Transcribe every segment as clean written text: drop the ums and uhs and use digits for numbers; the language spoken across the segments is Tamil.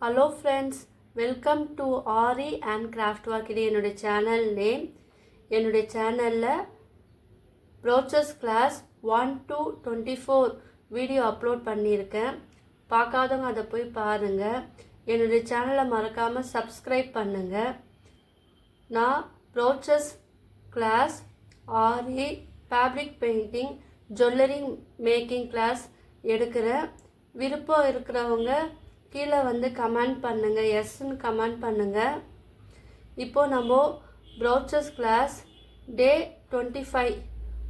Hello friends, welcome to Ari and Craft Work. இது என்னுடைய சேனல் நேம். என்னுடைய சேனலில் brooches class 1 to 24 video upload பண்ணியிருக்கேன். பார்க்காதவங்க அதை போய் பாருங்கள். என்னுடைய சேனலை மறக்காமல் சப்ஸ்கிரைப் பண்ணுங்கள். நான் brooches class aari fabric painting jewellery making class எடுக்கிறேன். விருப்பம் இருக்கிறவங்க கீழே வந்து கமெண்ட் பண்ணுங்கள், எஸ்ன்னு கமெண்ட் பண்ணுங்கள். இப்போது நம்ம ப்ரோச்சஸ் கிளாஸ் டே 25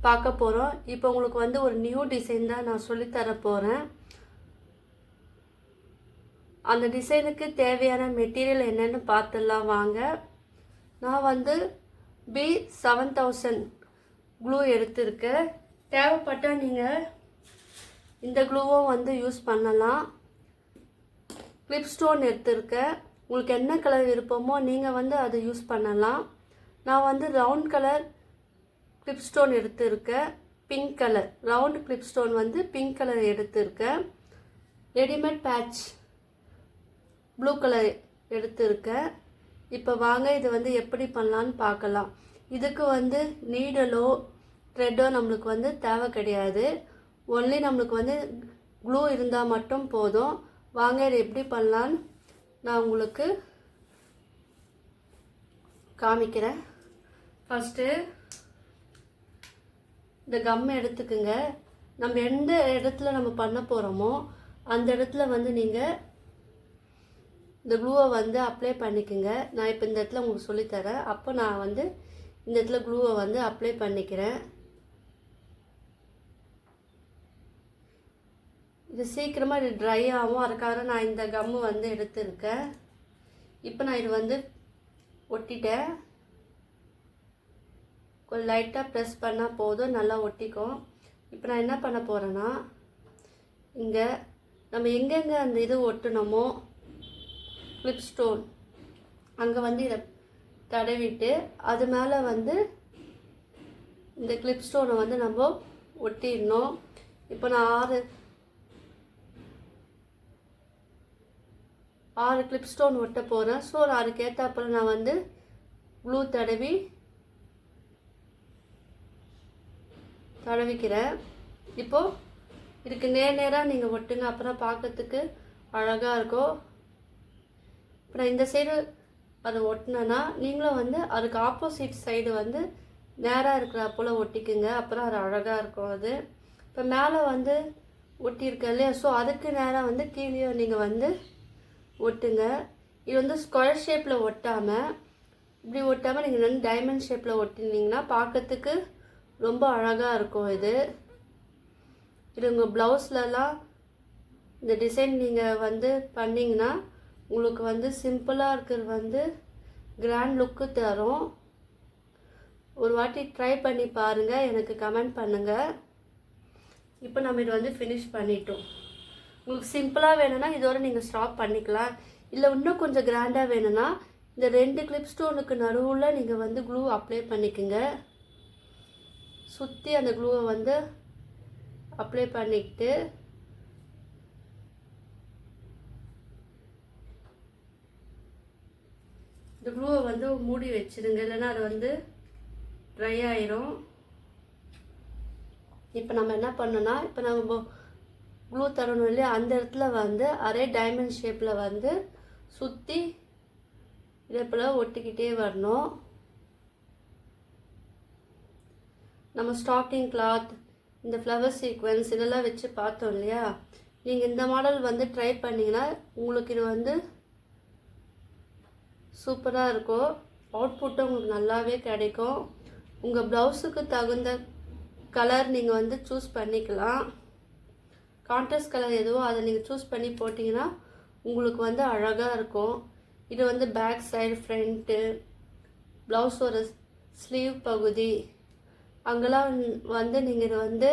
பார்க்க போகிறோம். இப்போ உங்களுக்கு வந்து ஒரு நியூ டிசைன் தான் நான் சொல்லித்தர போகிறேன். அந்த டிசைனுக்கு தேவையான மெட்டீரியல் என்னென்னு பார்த்துடலாம் வாங்க. நான் வந்து B7000 க்ளூ எடுத்திருக்கேன். தேவைப்பட்டால் நீங்கள் இந்த க்ளூவும் வந்து யூஸ் பண்ணலாம். கிளிப் ஸ்டோன் எடுத்திருக்கேன். உங்களுக்கு என்ன கலர் விருப்பமோ நீங்கள் வந்து அதை யூஸ் பண்ணலாம். நான் வந்து ரவுண்ட் கலர் கிளிப் ஸ்டோன் எடுத்திருக்கேன். Pink colour round clip stone வந்து பிங்க் கலர் எடுத்திருக்கேன். ரெடிமேட் பேட்ச் ப்ளூ கலர் எடுத்திருக்கேன். இப்போ வாங்க இது வந்து எப்படி பண்ணலான்னு பார்க்கலாம். இதுக்கு வந்து நீடலோ த்ரெட்டோ நம்மளுக்கு வந்து தேவை கிடையாது. ஒன்லி நம்மளுக்கு வந்து க்ளூ இருந்தால் மட்டும் போதும். வாங்க இது எப்படி பண்ணலான்னு நான் உங்களுக்கு காமிக்கிறேன். ஃபஸ்ட்டு இந்த கம் எடுத்துக்குங்க. நம்ம எந்த இடத்துல நம்ம பண்ண போகிறோமோ அந்த இடத்துல வந்து நீங்கள் இந்த க்ளூவை வந்து அப்ளை பண்ணிக்கோங்க. நான் இப்போ இந்த இடத்துல உங்களுக்கு சொல்லித்தரேன். அப்போ நான் வந்து இந்த இடத்துல க்ளூவை வந்து அப்ளை பண்ணிக்கிறேன். இது சீக்கிரமாக இது ட்ரை ஆகும். அதுக்காக நான் இந்த கம்மு வந்து எடுத்துருக்கேன். இப்போ நான் இது வந்து ஒட்டிட்டேன். கொஞ்சம் லைட்டாக ப்ரெஸ் பண்ணால் போதும், நல்லா ஒட்டிக்கும். இப்போ நான் என்ன பண்ண போகிறேன்னா, இங்கே நம்ம எங்கெங்கே அந்த இது ஒட்டணுமோ கிளிப் ஸ்டோன் அங்கே வந்து இதை தடவிட்டு அது மேலே வந்து இந்த கிளிப் ஸ்டோனை வந்து நம்ம ஒட்டிடணும். இப்போ நான் 6 கிளிப் ஸ்டோன் ஒட்ட போகிறேன். ஸோ அதுக்கு ஏற்றாப்புல நான் வந்து க்ளூ தடவிக்கிறேன். இப்போது இதுக்கு நேராக நீங்கள் ஒட்டுங்க, அப்புறம் பார்க்கறதுக்கு அழகாக இருக்கும். இப்போ நான் இந்த சைடு அதை ஒட்டினேன்னா நீங்களும் வந்து அதுக்கு ஆப்போசிட் சைடு வந்து நேராக இருக்கிற போல் ஒட்டிக்குங்க, அப்புறம் அது அழகாக இருக்கும். அது இப்போ மேலே வந்து ஒட்டியிருக்க இல்லையா, ஸோ அதுக்கு நேராக வந்து கீழே நீங்கள் வந்து ஒட்டுங்க. இது வந்து ஸ்கொயர் ஷேப்பில் ஒட்டாமல் இப்படி ஒட்டாமல் நீங்கள் வந்து டைமண்ட் ஷேப்பில் ஒட்டினீங்கன்னா பார்க்கறதுக்கு ரொம்ப அழகாக இருக்கும். இது உங்கள் ப்ளவுஸ்லலாம் இந்த டிசைன் நீங்கள் வந்து பண்ணிங்கன்னா உங்களுக்கு வந்து சிம்பிளாக இருக்கிறது வந்து கிராண்ட் லுக்கு தரும். ஒரு வாட்டி ட்ரை பண்ணி பாருங்கள், எனக்கு கமெண்ட் பண்ணுங்கள். இப்போ நம்ம இது வந்து ஃபினிஷ் பண்ணிட்டோம். உங்களுக்கு சிம்பிளாக வேணும்னா இதோட நீங்கள் ஸ்டாப் பண்ணிக்கலாம். இல்லை இன்னும் கொஞ்சம் கிராண்டாக வேணும்னா இந்த 2 கிளிப் ஸ்டோனுக்கு நடுவில் நீங்கள் வந்து க்ளூ அப்ளை பண்ணிக்கோங்க. சுற்றி அந்த க்ளூவை வந்து அப்ளை பண்ணிக்கிட்டு இந்த க்ளூவை வந்து மூடி வச்சிடுங்க, இல்லைன்னா அது வந்து ட்ரை ஆயிரும். இப்போ நம்ம என்ன பண்ணோன்னா, இப்போ நம்ம க்ளூ தரணும் இல்லையா, அந்த இடத்துல வந்து அரே டைமண்ட் ஷேப்பில் வந்து சுற்றி இதே போல் ஒட்டிக்கிட்டே வரணும். நம்ம ஸ்டாக்கிங் கிளாத், இந்த ஃப்ளவர் சீக்வன்ஸ் இதெல்லாம் வச்சு பார்த்தோம் இல்லையா. நீங்கள் இந்த மாடல் வந்து ட்ரை பண்ணிங்கன்னா உங்களுக்கு இது வந்து சூப்பராக இருக்கும். அவுட்புட்டும் உங்களுக்கு நல்லாவே கிடைக்கும். உங்கள் ப்ளவுஸுக்கு தகுந்த கலர் நீங்கள் வந்து சூஸ் பண்ணிக்கலாம். கான்ட்ராஸ்ட் கலர் எதுவோ அதை நீங்கள் சூஸ் பண்ணி போட்டிங்கன்னா உங்களுக்கு வந்து அழகாக இருக்கும். இது வந்து பேக் சைடு, ஃப்ரண்ட்டு, ப்ளவுஸோட ஸ்லீவ் பகுதி அங்கெல்லாம் வந்து நீங்கள் இது வந்து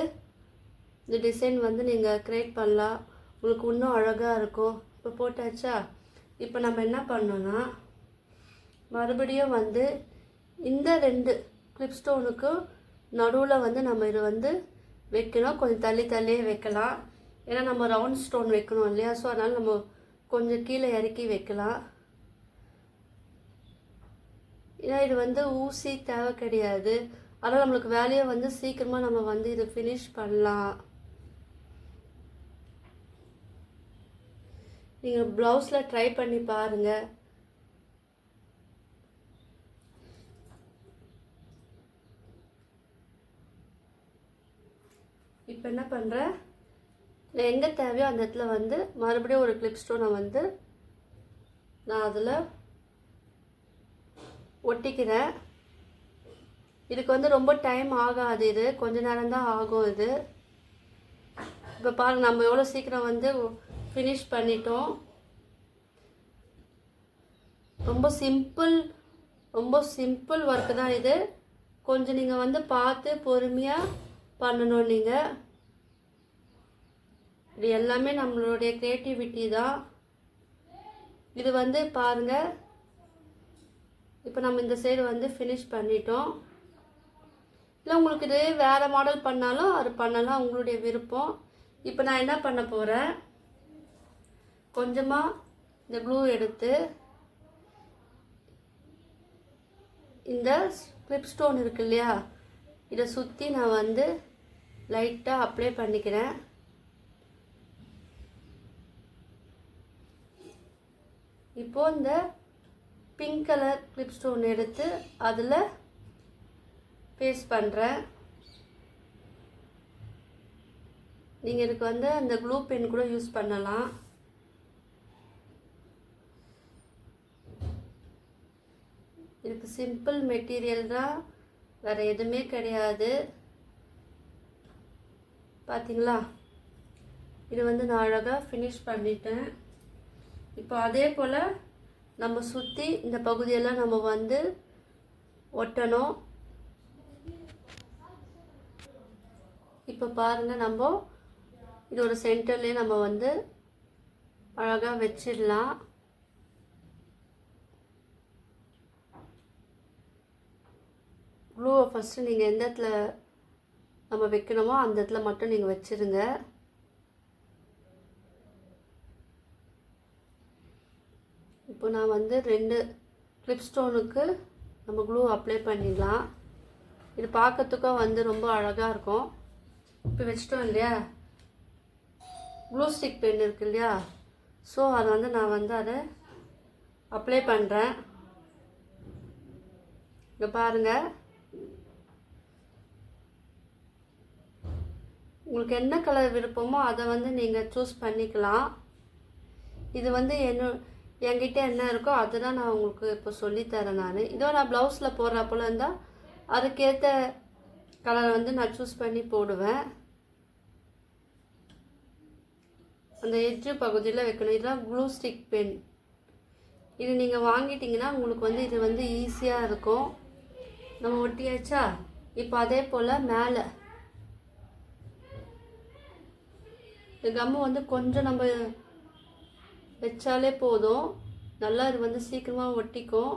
இந்த டிசைன் வந்து நீங்கள் க்ரியேட் பண்ணலாம். உங்களுக்கு இன்னும் அழகாக இருக்கும். இப்போ போட்டாச்சா. இப்போ நம்ம என்ன பண்ணோன்னா மறுபடியும் வந்து இந்த 2 கிளிப் ஸ்டோனுக்கு நடுவில் வந்து நம்ம இது வந்து வைக்கணும். கொஞ்சம் தள்ளியே வைக்கலாம். ஏன்னா நம்ம ரவுண்ட் ஸ்டோன் வைக்கணும் இல்லையா, ஸோ அதனால் நம்ம கொஞ்சம் கீழே இறக்கி வைக்கலாம். ஏன்னா இது வந்து ஊசி தேவை கிடையாது. அதனால் நம்மளுக்கு வேலையை வந்து சீக்கிரமாக நம்ம வந்து இதை ஃபினிஷ் பண்ணலாம். நீங்கள் ப்ளவுஸில் ட்ரை பண்ணி பாருங்கள். இப்போ என்ன பண்ணுறேன், நான் எங்கே தேவையோ அந்த இடத்துல வந்து மறுபடியும் ஒரு கிளிப் ஸ்டோனை வந்து நான் அதில் ஒட்டிக்கிறேன். இதுக்கு வந்து ரொம்ப டைம் ஆகாது, இது கொஞ்ச நேரம் தான் ஆகும் இது. இப்போ பாருங்கள் நம்ம எவ்வளோ சீக்கிரம் வந்து ஃபினிஷ் பண்ணிட்டோம். ரொம்ப சிம்பிள் ஒர்க்கு தான் இது. கொஞ்சம் நீங்கள் வந்து பார்த்து பொறுமையாக பண்ணணும். நீங்கள் இது எல்லாமே நம்மளுடைய க்ரியேட்டிவிட்டி தான். இது வந்து பாருங்கள், இப்போ நம்ம இந்த சைடு வந்து ஃபினிஷ் பண்ணிட்டோம். இல்லை உங்களுக்கு இது வேறு மாடல் பண்ணாலும் அது பண்ணலாம், உங்களுடைய விருப்பம். இப்போ நான் என்ன பண்ண போகிறேன், கொஞ்சமாக இந்த க்ளூ எடுத்து இந்த கிளிப் ஸ்டோன் இருக்கு இல்லையா, இதை சுற்றி நான் வந்து லைட்டாக அப்ளை பண்ணிக்கிறேன். இப்போது இந்த பிங்க் கலர் கிளிப் ஸ்டோன் எடுத்து அதில் பேஸ்ட் பண்ணுறேன். நீங்கள் இதுக்கு வந்து அந்த க்ளூ பென் கூட யூஸ் பண்ணலாம். இதுக்கு சிம்பிள் மெட்டீரியல் தான், வேறு எதுவுமே கிடையாது. பார்த்தீங்களா, இது வந்து நான் அழகாக ஃபினிஷ் பண்ணிட்டேன். இப்போ அதே போல் நம்ம சுற்றி இந்த பகுதியெல்லாம் நம்ம வந்து ஒட்டணும். இப்போ பாருங்கள், நம்ம இதோட சென்டர்லேயே நம்ம வந்து அழகாக வச்சிடலாம். க்ளூவை ஃபஸ்ட்டு நீங்கள் எந்த இடத்துல நம்ம வைக்கணுமோ அந்த இடத்துல மட்டும் நீங்கள் வச்சுருங்க. இப்போ நான் வந்து 2 கிளிப் ஸ்டோனுக்கு நம்ம க்ளூ அப்ளை பண்ணிடலாம். இது பார்க்கறதுக்கும் வந்து ரொம்ப அழகாக இருக்கும். இப்போ வச்சிட்டோம் இல்லையா, க்ளூ ஸ்டிக் பென் இருக்கு இல்லையா, ஸோ அதை வந்து நான் வந்து அதை அப்ளை பண்ணுறேன். இங்கே பாருங்கள், உங்களுக்கு என்ன கலர் விருப்பமோ அதை வந்து நீங்கள் சூஸ் பண்ணிக்கலாம். இது வந்து என்கிட்ட என்ன இருக்கோ அதுதான் நான் உங்களுக்கு இப்போ சொல்லித்தரேன். இதோ நான் ப்ளவுஸில் போடுற போல் இருந்தால் அதுக்கேற்ற கலரை வந்து நான் சூஸ் பண்ணி போடுவேன். அந்த எட்ஜு பகுதியில் வைக்கணும். இதுதான் க்ளூ ஸ்டிக் பென். இது நீங்கள் வாங்கிட்டீங்கன்னா உங்களுக்கு வந்து இது வந்து ஈஸியாக இருக்கும். நம்ம ஒட்டியாச்சா. இப்போ அதே போல் மேலே இந்த கம்மு வந்து கொஞ்சம் நம்ம வச்சாலே போதும், நல்லா இது வந்து சீக்கிரமாக ஒட்டிக்கும்.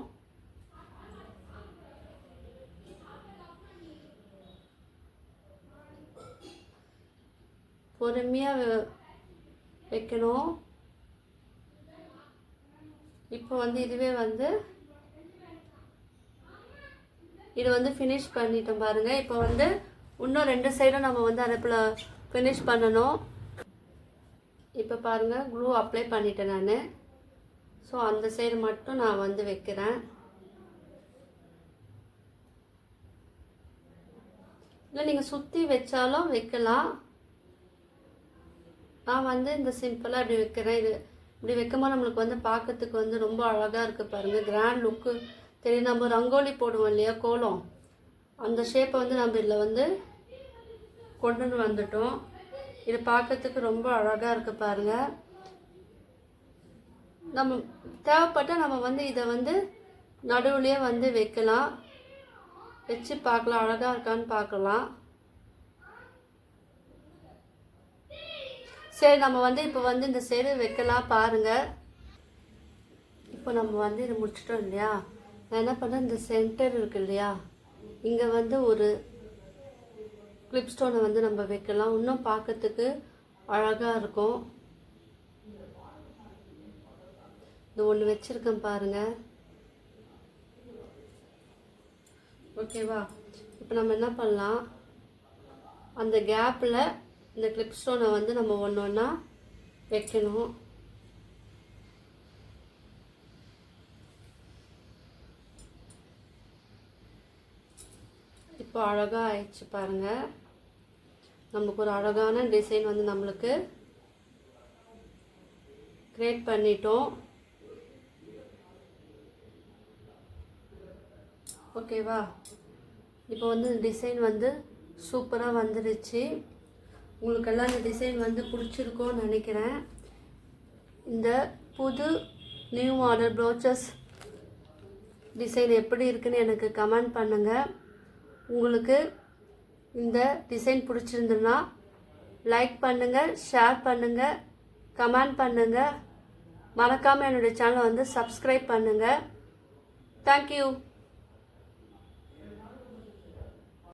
பொறுமையாக வைக்கணும். இப்போ வந்து இதுவே வந்து இது வந்து ஃபினிஷ் பண்ணிட்டோம் பாருங்கள். இப்போ வந்து இன்னும் 2 சைடும் நம்ம வந்து அடுப்பில் ஃபினிஷ் பண்ணணும். இப்போ பாருங்கள், க்ளூ அப்ளை பண்ணிட்டேன் நான். ஸோ அந்த சைடு மட்டும் நான் வந்து வைக்கிறேன். இல்லை நீங்கள் சுற்றி வச்சாலும் வைக்கலாம். நான் வந்து இந்த சிம்பிளாக இப்படி வைக்கிறேன். இது இப்படி வைக்கும்போது நம்மளுக்கு வந்து பார்க்கறதுக்கு வந்து ரொம்ப அழகாக இருக்குது பாருங்கள், கிராண்ட் லுக்கு தெரியும். நம்ம ரங்கோலி போடுவோம் இல்லையா, கோலம், அந்த ஷேப்பை வந்து நம்ம இதில் வந்து கொண்டு வந்துட்டோம். இது பார்க்கறதுக்கு ரொம்ப அழகாக இருக்குது பாருங்கள். நம்ம தேவைப்பட்டால் நம்ம வந்து இதை வந்து நடுவுலையே வந்து வைக்கலாம், வச்சு பார்க்கலாம் அழகாக இருக்கான்னு பார்க்கலாம். சரி, நம்ம வந்து இப்போ வந்து இந்த சைடு வைக்கலாம் பாருங்கள். இப்போ நம்ம வந்து இதை முடிச்சிட்டோம் இல்லையா, நான் என்ன பண்ணுறேன், இந்த சென்டர் இருக்கு இல்லையா, இங்கே வந்து ஒரு கிளிப் ஸ்டோனை வந்து நம்ம வைக்கலாம். இன்னும் பார்க்கறதுக்கு அழகாக இருக்கும். இது ஒன்று வச்சுருக்கேன் பாருங்கள். ஓகேவா? இப்போ நம்ம என்ன பண்ணலாம், அந்த கேப்பில் இந்த கிளிப் ஸ்டோனை வந்து நம்ம ஒன்று ஒன்றா வைக்கணும். இப்போ அழகாக ஆயிடுச்சு பாருங்கள். நமக்கு ஒரு அழகான டிசைன் வந்து நம்மளுக்கு கிரியேட் பண்ணிட்டோம். ஓகேவா? இப்போ வந்து டிசைன் வந்து சூப்பராக வந்துடுச்சு. உங்களுக்கெல்லாம் இந்த டிசைன் வந்து பிடிச்சிருக்கோன்னு நினைக்கிறேன். இந்த புது நியூ மாடல் ப்ளவுசஸ் டிசைன் எப்படி இருக்குன்னு எனக்கு கமெண்ட் பண்ணுங்கள். உங்களுக்கு இந்த டிசைன் பிடிச்சிருந்துன்னா லைக் பண்ணுங்கள், ஷேர் பண்ணுங்கள், கமெண்ட் பண்ணுங்கள். மறக்காமல் என்னுடைய சேனலை வந்து சப்ஸ்கிரைப் பண்ணுங்கள். தேங்க்யூ.